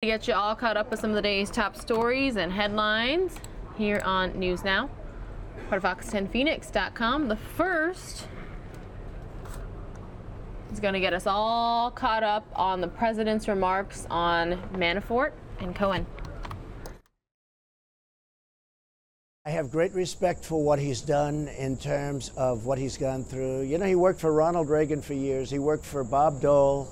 To get you all caught up with some of the day's top stories and headlines here on News Now, part of Fox10Phoenix.com. The first is going to get us all caught up on the president's remarks on Manafort and Cohen. I have great respect for what he's done in terms of what he's gone through. You know, he worked for Ronald Reagan for years. He worked for Bob Dole.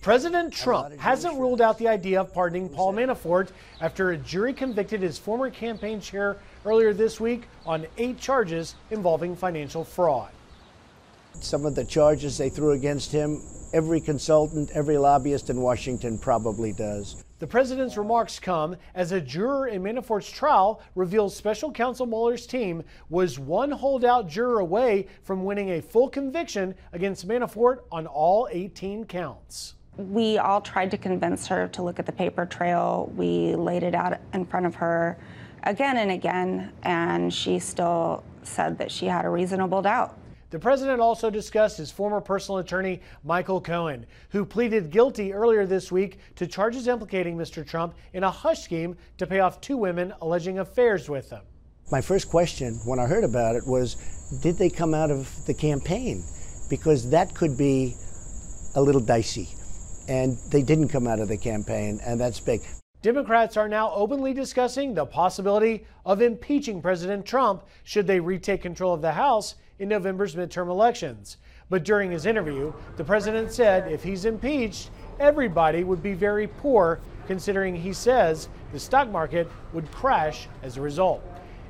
President Trump hasn't ruled out the idea of pardoning Paul Manafort after a jury convicted his former campaign chair earlier this week on 8 charges involving financial fraud. Some of the charges they threw against him, every consultant, every lobbyist in Washington probably does. The president's remarks come as a juror in Manafort's trial reveals special counsel Mueller's team was one holdout juror away from winning a full conviction against Manafort on all 18 counts. We all tried to convince her to look at the paper trail. We laid it out in front of her again and again, and she still said that she had a reasonable doubt. The president also discussed his former personal attorney, Michael Cohen, who pleaded guilty earlier this week to charges implicating Mr. Trump in a hush scheme to pay off 2 women alleging affairs with him. My first question when I heard about it was, did they come out of the campaign? Because that could be a little dicey. And they didn't come out of the campaign, and that's big. Democrats are now openly discussing the possibility of impeaching President Trump should they retake control of the House in November's midterm elections. But during his interview, the president said if he's impeached, everybody would be very poor, considering he says the stock market would crash as a result.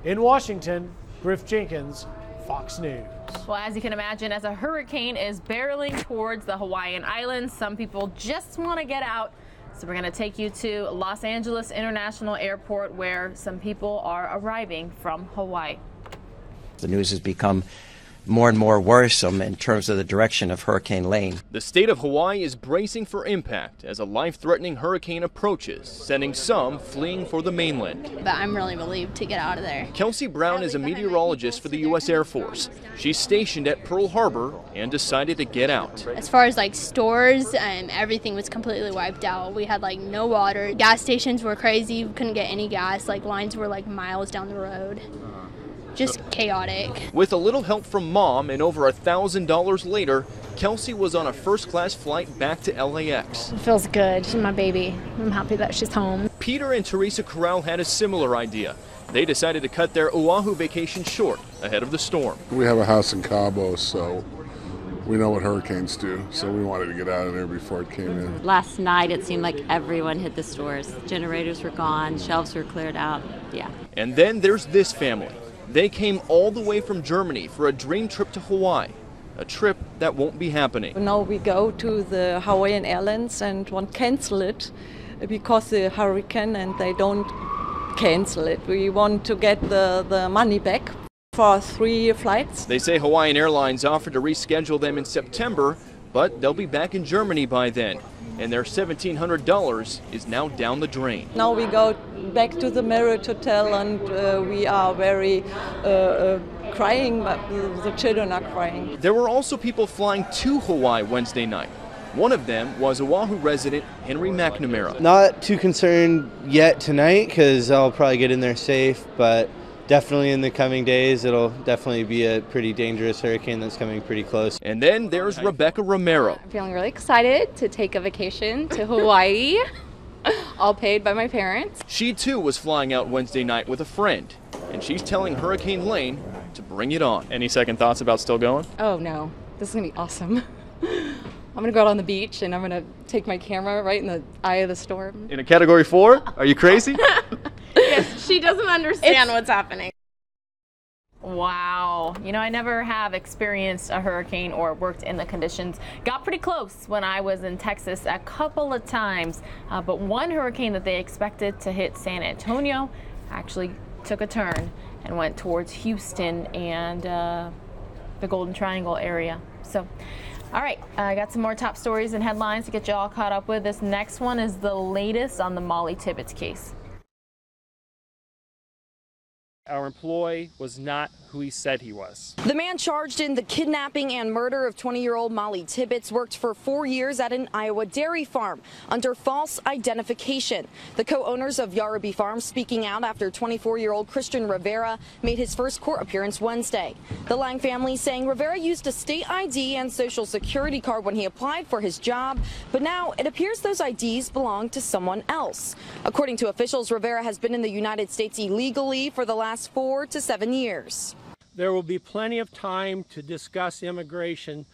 In Washington, Griff Jenkins, Fox News. Well, as you can imagine, as a hurricane is barreling towards the Hawaiian Islands, some people just want to get out. So we're going to take you to Los Angeles International Airport, where some people are arriving from Hawaii. The news has become more and more worrisome in terms of the direction of Hurricane Lane. The state of Hawaii is bracing for impact as a life-threatening hurricane approaches, sending some fleeing for the mainland. But I'm really relieved to get out of there. Kelsey Brown is a meteorologist for the U.S. Air Force. She's stationed at Pearl Harbor and decided to get out. As far as like stores, everything was completely wiped out. We had like no water. Gas stations were crazy. We couldn't get any gas. Like lines were like miles down the road. Just chaotic. With a little help from mom and over $1,000 later, Kelsey was on a first-class flight back to LAX. It feels good. She's my baby. I'm happy that she's home. Peter and Teresa Corral had a similar idea. They decided to cut their Oahu vacation short ahead of the storm. We have a house in Cabo, so we know what hurricanes do, so we wanted to get out of there before it came in. Last night, it seemed like everyone hit the stores. Generators were gone, shelves were cleared out. Yeah. And then there's this family. They came all the way from Germany for a dream trip to Hawaii, a trip that won't be happening. Now we go to the Hawaiian Airlines and want to cancel it because the hurricane, and they don't cancel it. We want to get the money back for 3 flights. They say Hawaiian Airlines offered to reschedule them in September, but they'll be back in Germany by then. And their $1,700 is now down the drain. Now we go back to the Marriott Hotel, and we are very crying, but the children are crying. There were also people flying to Hawaii Wednesday night. One of them was Oahu resident Henry McNamara. Not too concerned yet tonight because I'll probably get in there safe, but definitely in the coming days, it'll definitely be a pretty dangerous hurricane that's coming pretty close. And then there's Rebecca Romero. I'm feeling really excited to take a vacation to Hawaii, all paid by my parents. She too was flying out Wednesday night with a friend, and she's telling Hurricane Lane to bring it on. Any second thoughts about still going? Oh no, this is gonna be awesome. I'm gonna go out on the beach and I'm gonna take my camera right in the eye of the storm. In a category 4? Are you crazy? Yes, she doesn't understand what's happening. Wow. You know, I never have experienced a hurricane or worked in the conditions. Got pretty close when I was in Texas a couple of times, but one hurricane that they expected to hit San Antonio actually took a turn and went towards Houston and the Golden Triangle area. So, all right, I got some more top stories and headlines to get you all caught up with. This next one is the latest on the Mollie Tibbets case. Our employee was not who he said he was. The man charged in the kidnapping and murder of 20-year-old Mollie Tibbets worked for 4 years at an Iowa dairy farm under false identification. The co-owners of Yarraby Farm speaking out after 24-year-old Christian Rivera made his first court appearance Wednesday. The Lang family saying Rivera used a state ID and social security card when he applied for his job, but now it appears those IDs belong to someone else. According to officials, Rivera has been in the United States illegally for the last 4 to 7 years. There will be plenty of time to discuss immigration,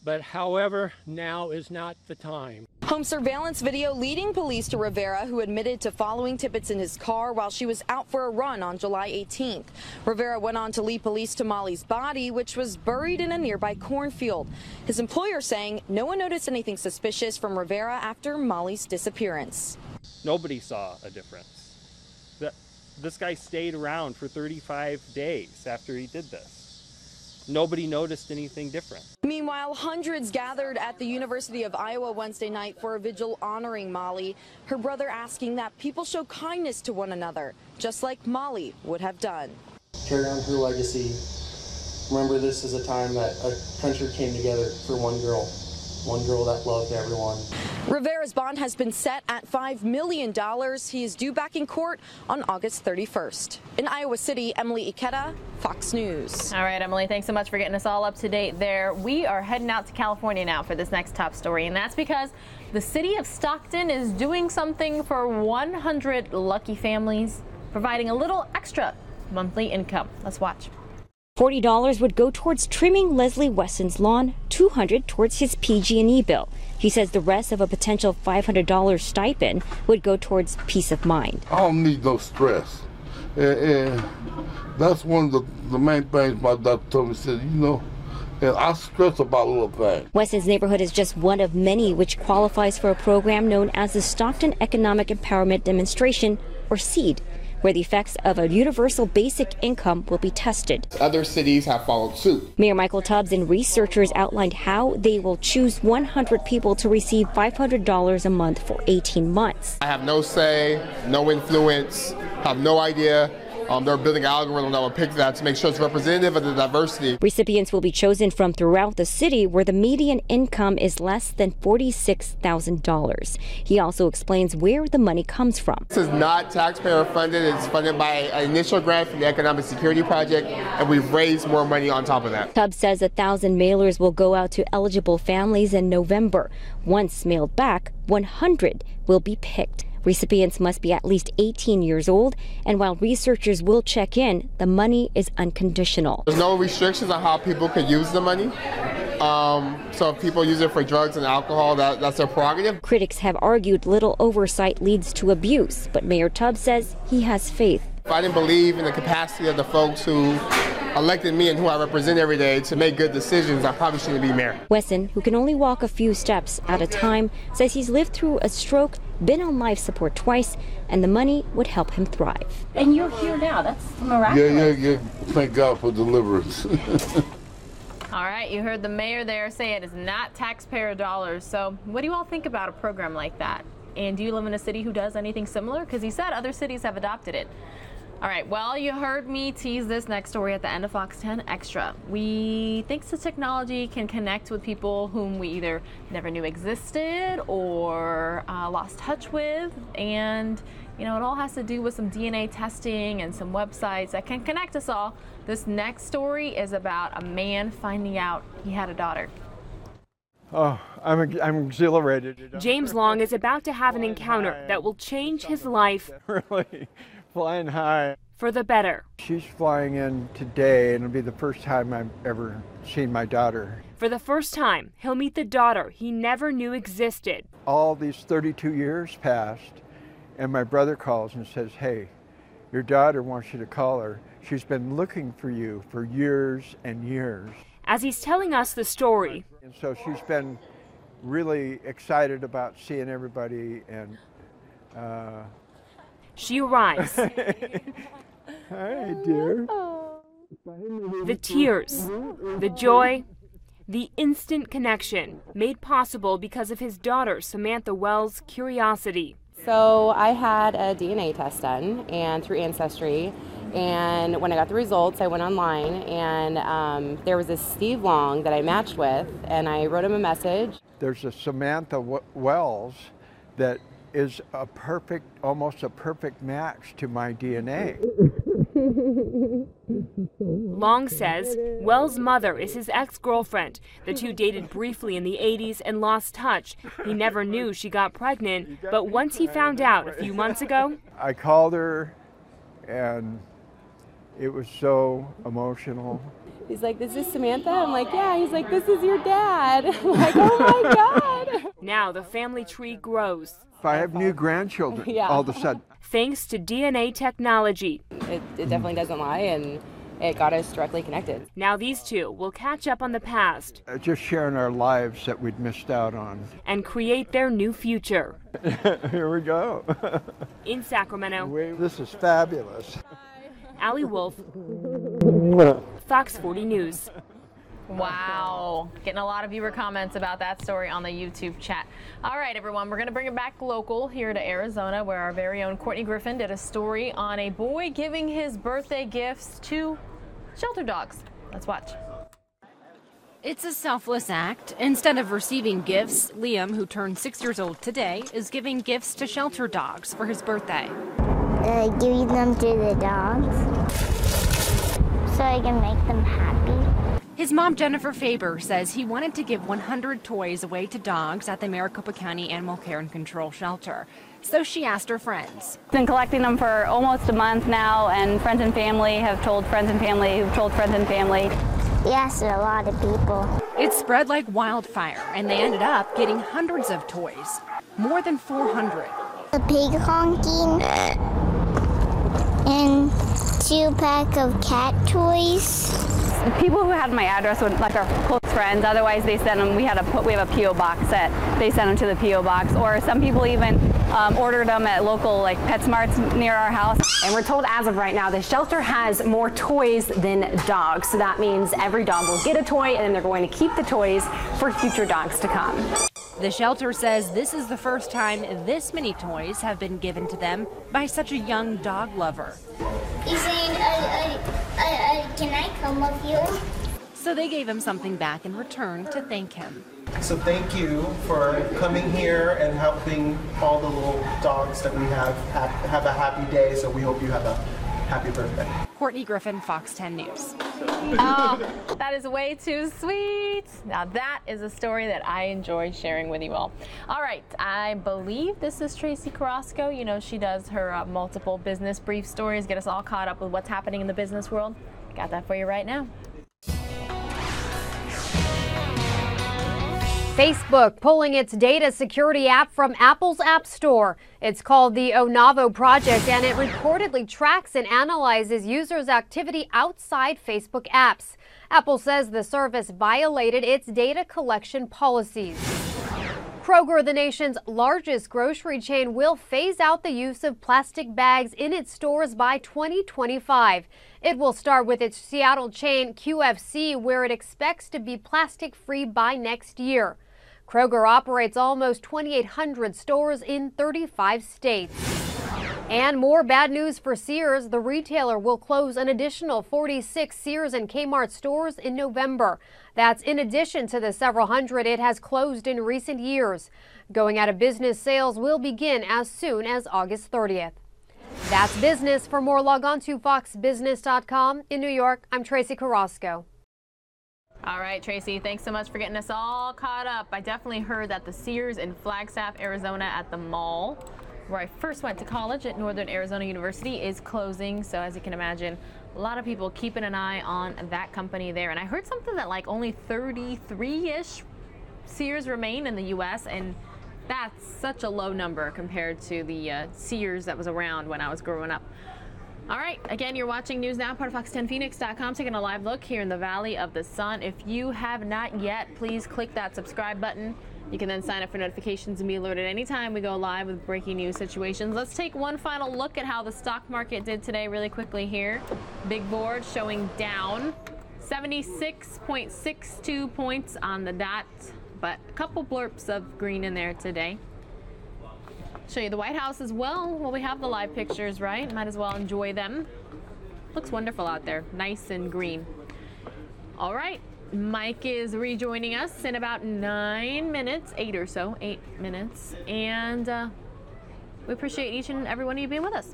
but however, now is not the time. Home surveillance video leading police to Rivera, who admitted to following Tibbets in his car while she was out for a run on July 18th. Rivera went on to lead police to Mollie's body, which was buried in a nearby cornfield. His employer saying no one noticed anything suspicious from Rivera after Mollie's disappearance. Nobody saw a difference. This guy stayed around for 35 days after he did this. Nobody noticed anything different. Meanwhile, hundreds gathered at the University of Iowa Wednesday night for a vigil honoring Mollie, her brother asking that people show kindness to one another, just like Mollie would have done. Carry on her legacy. Remember, this is a time that a country came together for one girl that loved everyone. Rivera's bond has been set at $5 million. He is due back in court on August 31st. In Iowa City, Emily Ikeda, Fox News. All right, Emily, thanks so much for getting us all up to date there. We are heading out to California now for this next top story, and that's because the city of Stockton is doing something for 100 lucky families, providing a little extra monthly income. Let's watch. $40 would go towards trimming Leslie Wesson's lawn, $200 towards his PG&E bill. He says the rest of a potential $500 stipend would go towards peace of mind. I don't need no stress. And that's one of the main things my doctor told me. Said, and I stress about little things. Wesson's neighborhood is just one of many which qualifies for a program known as the Stockton Economic Empowerment Demonstration, or SEED, where the effects of a universal basic income will be tested. Other cities have followed suit. Mayor Michael Tubbs and researchers outlined how they will choose 100 people to receive $500 a month for 18 months. I have no say, no influence, have no idea. They're building an algorithm that will pick that to make sure it's representative of the diversity. Recipients will be chosen from throughout the city where the median income is less than $46,000. He also explains where the money comes from. This is not taxpayer funded. It's funded by an initial grant from the Economic Security Project, and we've raised more money on top of that. Tubbs says 1,000 mailers will go out to eligible families in November. Once mailed back, 100 will be picked. Recipients must be at least 18 years old, and while researchers will check in, the money is unconditional. There's no restrictions on how people can use the money. So if people use it for drugs and alcohol, that's their prerogative. Critics have argued little oversight leads to abuse, but Mayor Tubbs says he has faith. If I didn't believe in the capacity of the folks who elected me and who I represent every day to make good decisions, I probably shouldn't be mayor. Wesson, who can only walk a few steps at a time, says he's lived through a stroke, been on life support twice, and the money would help him thrive. And you're here now. That's miraculous. Yeah. Thank God for deliverance. All right, you heard the mayor there say it is not taxpayer dollars. So what do you all think about a program like that? And do you live in a city who does anything similar? Because he said other cities have adopted it. All right, well, you heard me tease this next story at the end of Fox 10 Extra. Thanks to technology, can connect with people whom we either never knew existed or lost touch with. And, it all has to do with some DNA testing and some websites that can connect us all. This next story is about a man finding out he had a daughter. Oh, I'm exhilarated. James Long is about to have an encounter that will change his life. Really flying high. For the better. She's flying in today, and it'll be the first time I've ever seen my daughter. For the first time, he'll meet the daughter he never knew existed. All these 32 years passed, and my brother calls and says, hey, your daughter wants you to call her. She's been looking for you for years and years. As he's telling us the story. And so she's been really excited about seeing everybody, and she arrives. Hi, dear. The tears, the joy, the instant connection made possible because of his daughter Samantha Wells' curiosity. So I had a DNA test done and through Ancestry, And when I got the results, I went online, and there was this Steve Long that I matched with, and I wrote him a message. There's a Samantha Wells that is a perfect, almost a perfect match to my DNA. Long says Wells' mother is his ex-girlfriend. The two dated briefly in the 80s and lost touch. He never knew she got pregnant, but once he found out a few months ago, I called her, and it was so emotional. He's like, "This is Samantha?" I'm like, "Yeah." He's like, "This is your dad." I'm like, "Oh my God." Now the family tree grows. If I have new grandchildren, Yeah. all of a sudden. Thanks to DNA technology. It definitely doesn't lie, and it got us directly connected. Now these two will catch up on the past. Just sharing our lives that we'd missed out on. And create their new future. Here we go. In Sacramento. This is fabulous. Allie Wolf, Fox 40 News. Wow. Getting a lot of viewer comments about that story on the YouTube chat. All right, everyone, we're going to bring it back local here to Arizona, where our very own Courtney Griffin did a story on a boy giving his birthday gifts to shelter dogs. Let's watch. It's a selfless act. Instead of receiving gifts, Liam, who turned 6 years old today, is giving gifts to shelter dogs for his birthday. Giving them to the dogs so I can make them happy. His mom, Jennifer Faber, says he wanted to give 100 toys away to dogs at the Maricopa County Animal Care and Control Shelter. So she asked her friends. Been collecting them for almost a month now, and friends and family have told friends and family who've told friends and family. Yes, a lot of people. It spread like wildfire, and they ended up getting hundreds of toys, more than 400. A pig honking and 2-pack of cat toys. People who had my address would, like, our close friends. Otherwise, they send them. We have a PO box that they send them to the PO box. Or some people even ordered them at local like PetSmarts near our house. And we're told as of right now, the shelter has more toys than dogs. So that means every dog will get a toy, and then they're going to keep the toys for future dogs to come. The shelter says this is the first time this many toys have been given to them by such a young dog lover. He's saying, can I come with you? So they gave him something back in return to thank him. So thank you for coming here and helping all the little dogs that we have a happy day. So we hope you have a happy birthday. Courtney Griffin, Fox 10 News. Oh, that is way too sweet. Now that is a story that I enjoy sharing with you all. All right, I believe this is Tracy Carrasco. You know, she does her multiple business brief stories, get us all caught up with what's happening in the business world. Got that for you right now. Facebook pulling its data security app from Apple's App Store. It's called the Onavo Project, and it reportedly tracks and analyzes users' activity outside Facebook apps. Apple says the service violated its data collection policies. Kroger, the nation's largest grocery chain, will phase out the use of plastic bags in its stores by 2025. It will start with its Seattle chain QFC, where it expects to be plastic-free by next year. Kroger operates almost 2,800 stores in 35 states. And more bad news for Sears. The retailer will close an additional 46 Sears and Kmart stores in November. That's in addition to the several hundred it has closed in recent years. Going out of business sales will begin as soon as August 30th. That's business. For more, log on to foxbusiness.com. In New York, I'm Tracy Carrasco. All right, Tracy, thanks so much for getting us all caught up. I definitely heard that the Sears in Flagstaff, Arizona at the mall, where I first went to college at Northern Arizona University, is closing. So as you can imagine, a lot of people keeping an eye on that company there. And I heard something that like only 33-ish Sears remain in the U.S., and that's such a low number compared to the Sears that was around when I was growing up. All right, again, you're watching News Now, part of Fox10Phoenix.com, taking a live look here in the Valley of the Sun. If you have not yet, please click that subscribe button. You can then sign up for notifications and be alerted anytime we go live with breaking news situations. Let's take one final look at how the stock market did today really quickly here. Big board showing down 76.62 points on the dot, but a couple blurps of green in there today. Show you the White House as well. Well, we have the live pictures, right? Might as well enjoy them. Looks wonderful out there, nice and green. All right, Mike is rejoining us in about 9 minutes, 8 or so, 8 minutes. And we appreciate each and every one of you being with us.